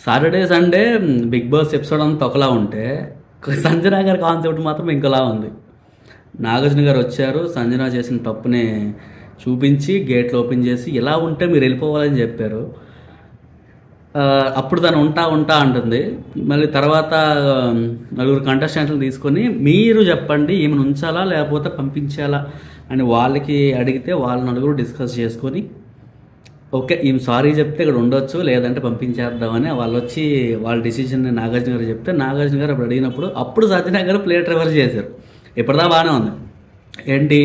Saturday Sunday Bigg Boss episode అంతా ఒకలా ఉంటే సంజన గారి కాన్సెప్ట్ మాత్రం ఇంకోలా ఉంది. నాగార్జున గారు వచ్చారు, సంజన చేసిన తప్పుని చూపించి గేట్లు ఓపెన్ చేసి ఇలా ఉంటే మీరు వెళ్ళిపోవాలని చెప్పారు. అప్పుడు తను ఉంటా అంటుంది. మళ్ళీ తర్వాత నలుగురు కంటెస్టెంట్లు తీసుకొని మీరు చెప్పండి ఈమెను ఉంచాలా లేకపోతే పంపించాలా అని వాళ్ళకి అడిగితే వాళ్ళు నలుగురు డిస్కస్ చేసుకొని ఓకే ఈమె సారీ చెప్తే ఇక్కడ ఉండొచ్చు లేదంటే పంపించేద్దామని వాళ్ళు వచ్చి వాళ్ళ డిసిజన్ని నాగార్జున గారు చెప్తే నాగార్జున గారు అప్పుడు అడిగినప్పుడు అప్పుడు సంజన గారు ప్లేట్ రివర్స్ చేశారు. ఇప్పటిదా బాగానే ఉంది, ఏంటి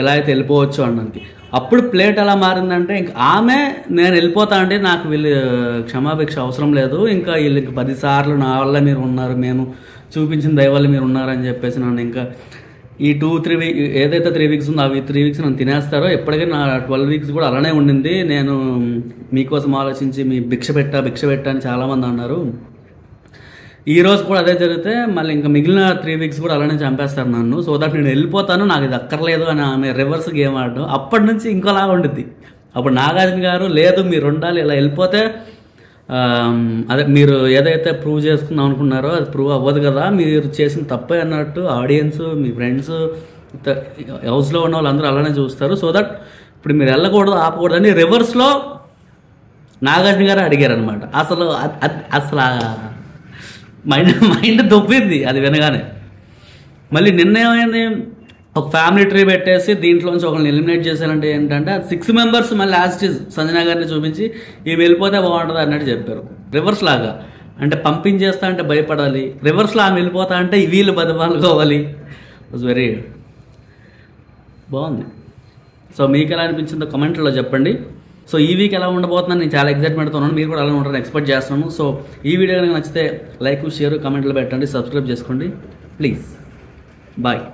ఎలా అయితే వెళ్ళిపోవచ్చు అనడానికి. అప్పుడు ప్లేట్ ఎలా మారిందంటే ఇంకా ఆమె నేను వెళ్ళిపోతా అంటే నాకు వీళ్ళు క్షమాభిక్ష అవసరం లేదు, ఇంకా వీళ్ళకి 10 సార్లు నా వల్ల మీరు ఉన్నారు, మేము చూపించిన దయవల్ల మీరు ఉన్నారని చెప్పేసి నన్ను ఇంకా ఈ 2-3 వీక్ ఏదైతే 3 వీక్స్ ఉందో అవి 3 వీక్స్ నన్ను తినేస్తారో ఎప్పటికీ నా 12 వీక్స్ కూడా అలానే ఉండింది. నేను మీకోసం ఆలోచించి మీ భిక్ష పెట్టా అని చాలామంది అన్నారు. ఈ రోజు కూడా అదే జరిగితే మళ్ళీ ఇంకా మిగిలిన 3 వీక్స్ కూడా అలానే చంపేస్తారు నన్ను. సో దట్ నేను వెళ్ళిపోతాను, నాకు ఇది అక్కర్లేదు అని ఆమె రివర్స్ గేమ్ ఆడడం. అప్పటి నుంచి ఇంకోలా ఉండిద్ది. అప్పుడు నాగార్జున గారు లేదు మీరు ఉండాలి, ఇలా వెళ్ళిపోతే అదే మీరు ఏదైతే ప్రూవ్ చేసుకుందాం అనుకున్నారో అది ప్రూవ్ అవ్వదు కదా, మీరు చేసిన తప్పే అన్నట్టు ఆడియన్స్ మీ ఫ్రెండ్స్ హౌస్లో ఉన్న వాళ్ళందరూ అలానే చూస్తారు. సో దట్ ఇప్పుడు మీరు వెళ్ళకూడదు ఆపకూడదు అని రివర్స్లో నాగార్జున గారు అడిగారు అనమాట. అసలు మైండ్ దొబ్బింది అది వినగానే. మళ్ళీ నిన్న ఏమైంది, ఒక ఫ్యామిలీ ట్రీ పెట్టేసి దీంట్లోంచి ఒకరిని ఎలిమినేట్ చేశారంటే ఏంటంటే 6 మెంబర్స్ మళ్ళీ లాస్ట్ సంజన గారిని చూపించి ఈమె వెళ్ళిపోతే బాగుంటుంది అన్నట్టు చెప్పారు. రివర్స్ లాగా అంటే పంపించేస్తా అంటే భయపడాలి, రివర్స్లో ఆమె వెళ్ళిపోతా అంటే వీళ్ళు బతిమాలుకోవాలి. వాజ్ వెరీ బాగుంది. సో మీకు ఎలా అనిపించిందో కమెంట్లో చెప్పండి. సో ఈ వీక్ ఎలా ఉండబోతుందని నేను చాలా ఎక్సైట్మెంట్తో ఉన్నాను, మీరు కూడా అలా ఉంటారని ఎక్స్పెక్ట్ చేస్తున్నాను. సో ఈ వీడియో కనుక నచ్చితే లైక్ షేర్ కమెంట్లో పెట్టండి, సబ్స్క్రైబ్ చేసుకోండి ప్లీజ్. బాయ్.